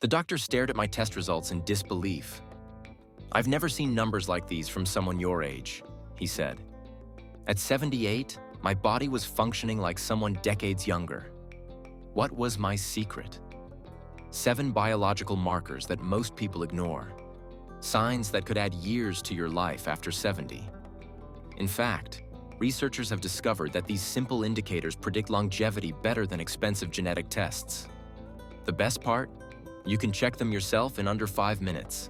The doctor stared at my test results in disbelief. "I've never seen numbers like these from someone your age," he said. At 78, my body was functioning like someone decades younger. What was my secret? 7 biological markers that most people ignore. Signs that could add years to your life after 70. In fact, researchers have discovered that these simple indicators predict longevity better than expensive genetic tests. The best part? You can check them yourself in under 5 minutes.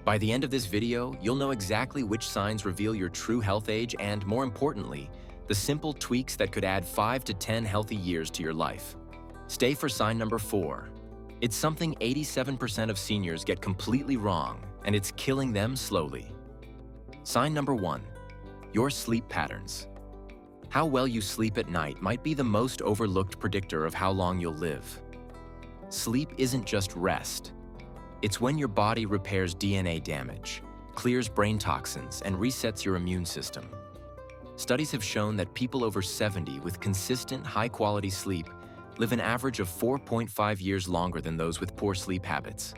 By the end of this video, you'll know exactly which signs reveal your true health age and, more importantly, the simple tweaks that could add 5 to 10 healthy years to your life. Stay for sign number 4. It's something 87% of seniors get completely wrong, and it's killing them slowly. Sign number 1. Your sleep patterns. How well you sleep at night might be the most overlooked predictor of how long you'll live. Sleep isn't just rest. It's when your body repairs DNA damage, clears brain toxins, and resets your immune system. Studies have shown that people over 70 with consistent, high-quality sleep live an average of 4.5 years longer than those with poor sleep habits.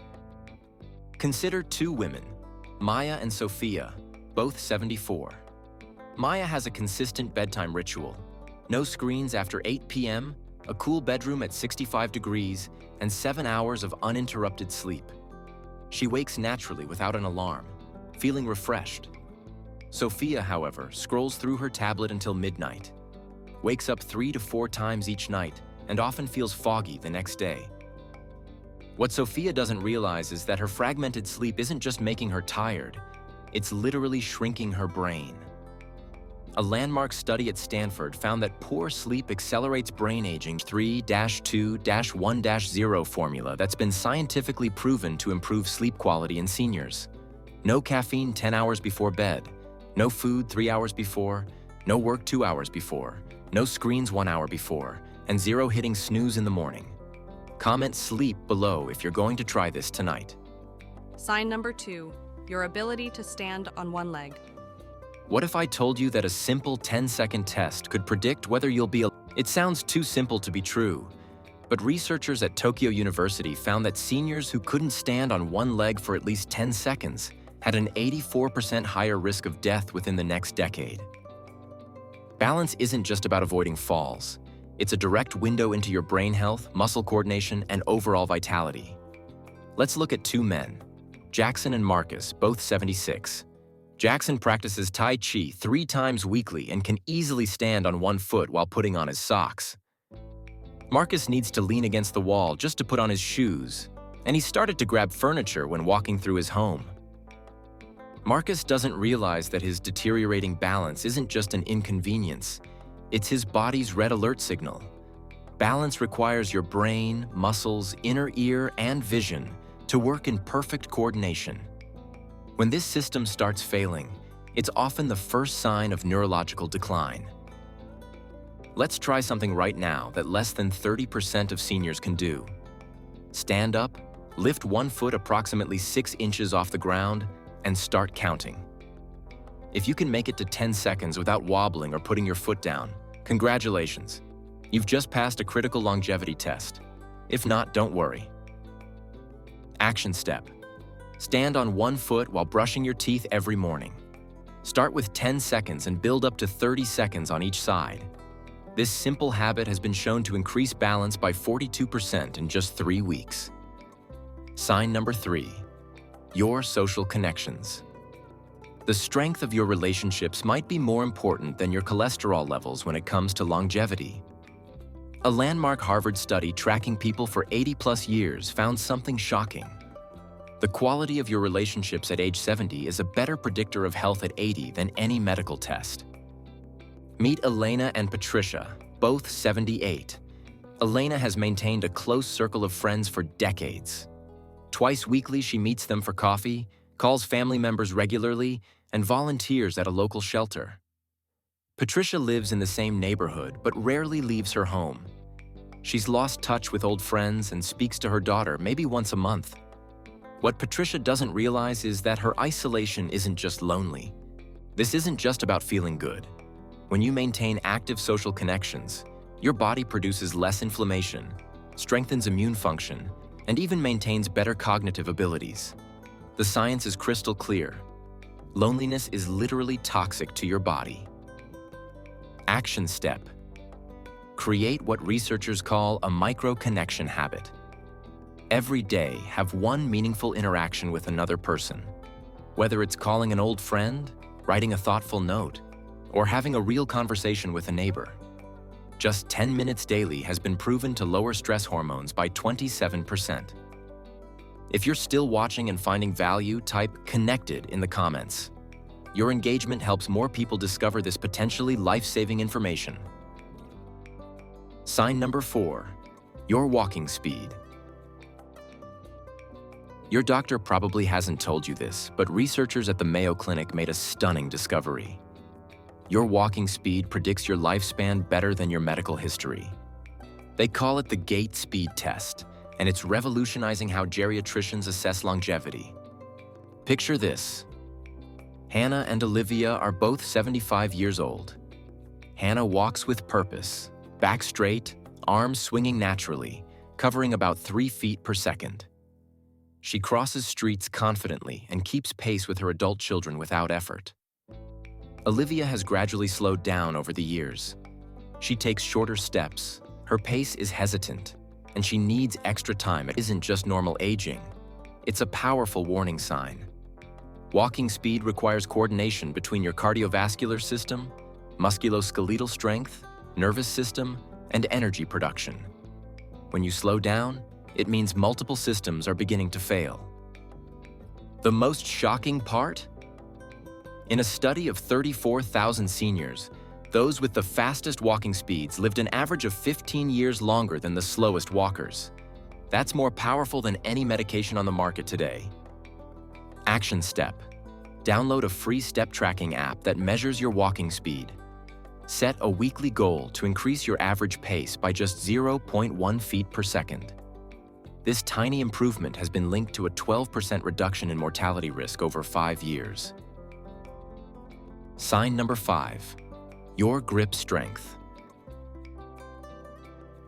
Consider 2 women, Maya and Sophia, both 74. Maya has a consistent bedtime ritual: no screens after 8 p.m., a cool bedroom at 65 degrees, and 7 hours of uninterrupted sleep. She wakes naturally without an alarm, feeling refreshed. Sophia, however, scrolls through her tablet until midnight, wakes up 3 to 4 times each night, and often feels foggy the next day. What Sophia doesn't realize is that her fragmented sleep isn't just making her tired, it's literally shrinking her brain. A landmark study at Stanford found that poor sleep accelerates brain aging. 3-2-1-0 formula that's been scientifically proven to improve sleep quality in seniors. No caffeine 10 hours before bed, no food 3 hours before, no work 2 hours before, no screens 1 hour before, and 0 hitting snooze in the morning. Comment sleep below if you're going to try this tonight. Sign number 2, your ability to stand on one leg. What if I told you that a simple 10-second test could predict whether you'll be It sounds too simple to be true, but researchers at Tokyo University found that seniors who couldn't stand on one leg for at least 10 seconds had an 84% higher risk of death within the next decade. Balance isn't just about avoiding falls. It's a direct window into your brain health, muscle coordination, and overall vitality. Let's look at 2 men, Jackson and Marcus, both 76. Jackson practices Tai Chi 3 times weekly and can easily stand on one foot while putting on his socks. Marcus needs to lean against the wall just to put on his shoes, and he started to grab furniture when walking through his home. Marcus doesn't realize that his deteriorating balance isn't just an inconvenience, it's his body's red alert signal. Balance requires your brain, muscles, inner ear, and vision to work in perfect coordination. When this system starts failing, it's often the first sign of neurological decline. Let's try something right now that less than 30% of seniors can do. Stand up, lift one foot approximately 6 inches off the ground, and start counting. If you can make it to 10 seconds without wobbling or putting your foot down, congratulations. You've just passed a critical longevity test. If not, don't worry. Action step. Stand on one foot while brushing your teeth every morning. Start with 10 seconds and build up to 30 seconds on each side. This simple habit has been shown to increase balance by 42% in just 3 weeks. Sign number 3, your social connections. The strength of your relationships might be more important than your cholesterol levels when it comes to longevity. A landmark Harvard study tracking people for 80+ years found something shocking. The quality of your relationships at age 70 is a better predictor of health at 80 than any medical test. Meet Elena and Patricia, both 78. Elena has maintained a close circle of friends for decades. Twice weekly, she meets them for coffee, calls family members regularly, and volunteers at a local shelter. Patricia lives in the same neighborhood but rarely leaves her home. She's lost touch with old friends and speaks to her daughter maybe once a month. What Patricia doesn't realize is that her isolation isn't just lonely. This isn't just about feeling good. When you maintain active social connections, your body produces less inflammation, strengthens immune function, and even maintains better cognitive abilities. The science is crystal clear. Loneliness is literally toxic to your body. Action step. Create what researchers call a micro-connection habit. Every day, have one meaningful interaction with another person. Whether it's calling an old friend, writing a thoughtful note, or having a real conversation with a neighbor. Just 10 minutes daily has been proven to lower stress hormones by 27%. If you're still watching and finding value, type "connected" in the comments. Your engagement helps more people discover this potentially life-saving information. Sign number 4, your walking speed. Your doctor probably hasn't told you this, but researchers at the Mayo Clinic made a stunning discovery. Your walking speed predicts your lifespan better than your medical history. They call it the Gait Speed Test, and it's revolutionizing how geriatricians assess longevity. Picture this. Hannah and Olivia are both 75 years old. Hannah walks with purpose, back straight, arms swinging naturally, covering about 3 feet per second. She crosses streets confidently and keeps pace with her adult children without effort. Olivia has gradually slowed down over the years. She takes shorter steps, her pace is hesitant, and she needs extra time. It isn't just normal aging. It's a powerful warning sign. Walking speed requires coordination between your cardiovascular system, musculoskeletal strength, nervous system, and energy production. When you slow down, it means multiple systems are beginning to fail. The most shocking part? In a study of 34,000 seniors, those with the fastest walking speeds lived an average of 15 years longer than the slowest walkers. That's more powerful than any medication on the market today. Action step. Download a free step tracking app that measures your walking speed. Set a weekly goal to increase your average pace by just 0.1 feet per second. This tiny improvement has been linked to a 12% reduction in mortality risk over 5 years. Sign number 5, your grip strength.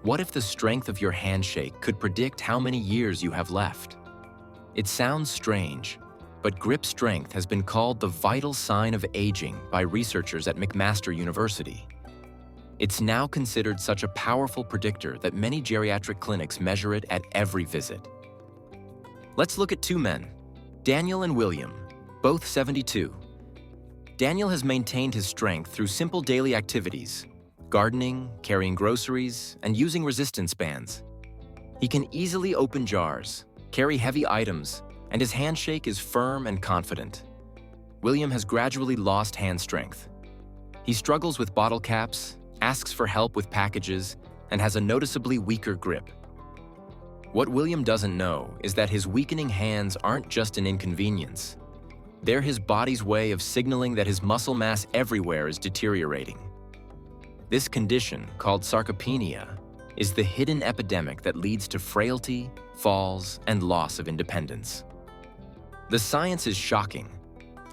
What if the strength of your handshake could predict how many years you have left? It sounds strange, but grip strength has been called the vital sign of aging by researchers at McMaster University. It's now considered such a powerful predictor that many geriatric clinics measure it at every visit. Let's look at 2 men, Daniel and William, both 72. Daniel has maintained his strength through simple daily activities, gardening, carrying groceries, and using resistance bands. He can easily open jars, carry heavy items, and his handshake is firm and confident. William has gradually lost hand strength. He struggles with bottle caps, asks for help with packages, and has a noticeably weaker grip. What William doesn't know is that his weakening hands aren't just an inconvenience. They're his body's way of signaling that his muscle mass everywhere is deteriorating. This condition, called sarcopenia, is the hidden epidemic that leads to frailty, falls, and loss of independence. The science is shocking.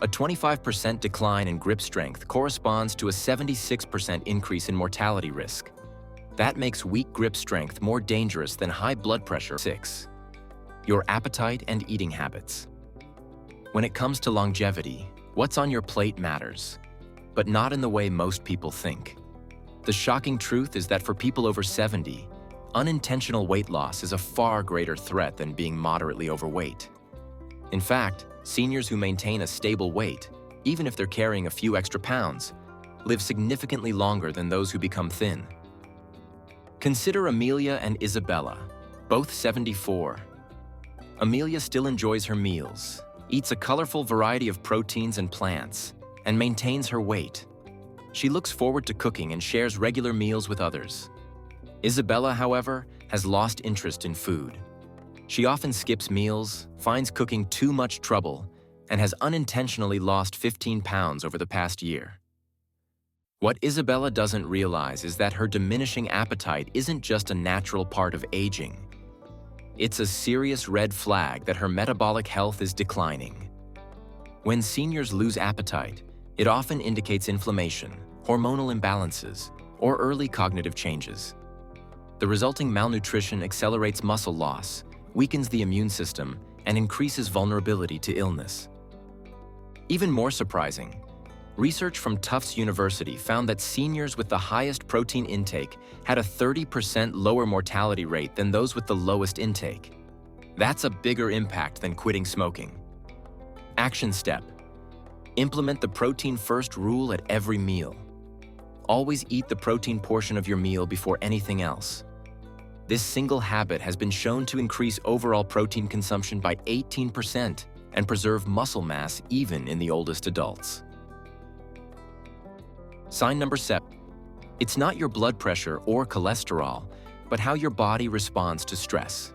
A 25% decline in grip strength corresponds to a 76% increase in mortality risk. That makes weak grip strength more dangerous than high blood pressure. 6. Your appetite and eating habits. When it comes to longevity, what's on your plate matters, but not in the way most people think. The shocking truth is that for people over 70, unintentional weight loss is a far greater threat than being moderately overweight. In fact, seniors who maintain a stable weight, even if they're carrying a few extra pounds, live significantly longer than those who become thin. Consider Amelia and Isabella, both 74. Amelia still enjoys her meals, eats a colorful variety of proteins and plants, and maintains her weight. She looks forward to cooking and shares regular meals with others. Isabella, however, has lost interest in food. She often skips meals, finds cooking too much trouble, and has unintentionally lost 15 pounds over the past year. What Isabella doesn't realize is that her diminishing appetite isn't just a natural part of aging. It's a serious red flag that her metabolic health is declining. When seniors lose appetite, it often indicates inflammation, hormonal imbalances, or early cognitive changes. The resulting malnutrition accelerates muscle loss, weakens the immune system, and increases vulnerability to illness. Even more surprising, research from Tufts University found that seniors with the highest protein intake had a 30% lower mortality rate than those with the lowest intake. That's a bigger impact than quitting smoking. Action step: implement the protein-first rule at every meal. Always eat the protein portion of your meal before anything else. This single habit has been shown to increase overall protein consumption by 18% and preserve muscle mass even in the oldest adults. Sign number 7. It's not your blood pressure or cholesterol, but how your body responds to stress.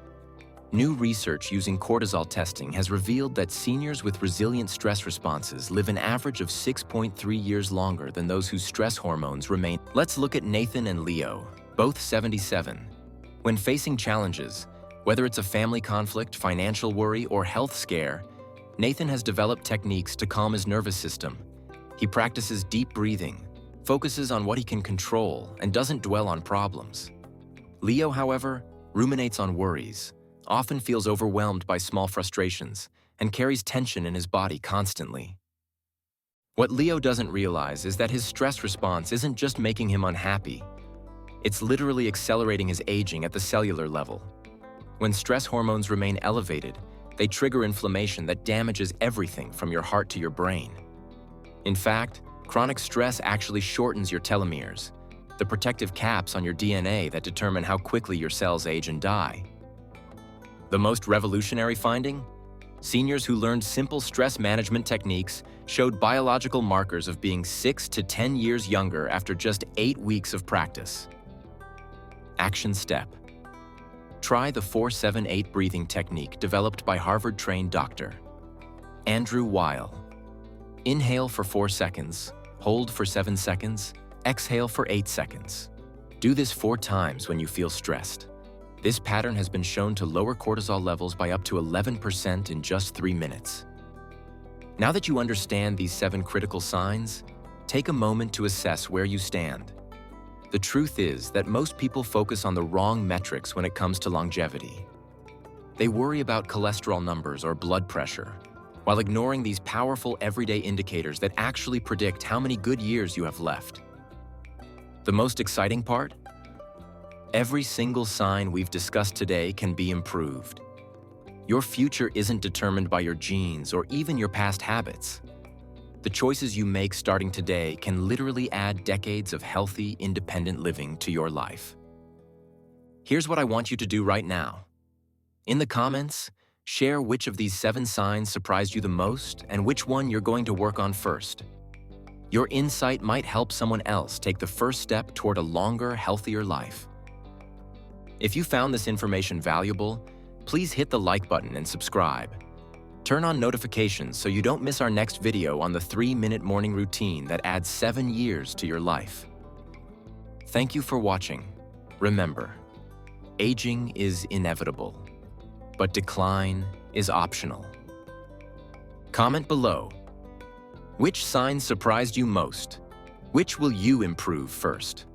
New research using cortisol testing has revealed that seniors with resilient stress responses live an average of 6.3 years longer than those whose stress hormones remain. Let's look at Nathan and Leo, both 77. When facing challenges, whether it's a family conflict, financial worry, or health scare, Nathan has developed techniques to calm his nervous system. He practices deep breathing, focuses on what he can control, and doesn't dwell on problems. Leo, however, ruminates on worries, often feels overwhelmed by small frustrations, and carries tension in his body constantly. What Leo doesn't realize is that his stress response isn't just making him unhappy. It's literally accelerating his aging at the cellular level. When stress hormones remain elevated, they trigger inflammation that damages everything from your heart to your brain. In fact, chronic stress actually shortens your telomeres, the protective caps on your DNA that determine how quickly your cells age and die. The most revolutionary finding? Seniors who learned simple stress management techniques showed biological markers of being 6 to 10 years younger after just 8 weeks of practice. Action step: try the 4-7-8 breathing technique developed by Harvard-trained Dr. Andrew Weil. Inhale for 4 seconds, hold for 7 seconds, exhale for 8 seconds. Do this 4 times when you feel stressed. This pattern has been shown to lower cortisol levels by up to 11% in just 3 minutes. Now that you understand these 7 critical signs, take a moment to assess where you stand. The truth is that most people focus on the wrong metrics when it comes to longevity. They worry about cholesterol numbers or blood pressure, while ignoring these powerful everyday indicators that actually predict how many good years you have left. The most exciting part? Every single sign we've discussed today can be improved. Your future isn't determined by your genes or even your past habits. The choices you make starting today can literally add decades of healthy, independent living to your life. Here's what I want you to do right now. In the comments, share which of these 7 signs surprised you the most and which one you're going to work on first. Your insight might help someone else take the first step toward a longer, healthier life. If you found this information valuable, please hit the like button and subscribe. Turn on notifications so you don't miss our next video on the 3-minute morning routine that adds 7 years to your life. Thank you for watching. Remember, aging is inevitable, but decline is optional. Comment below. Which sign surprised you most? Which will you improve first?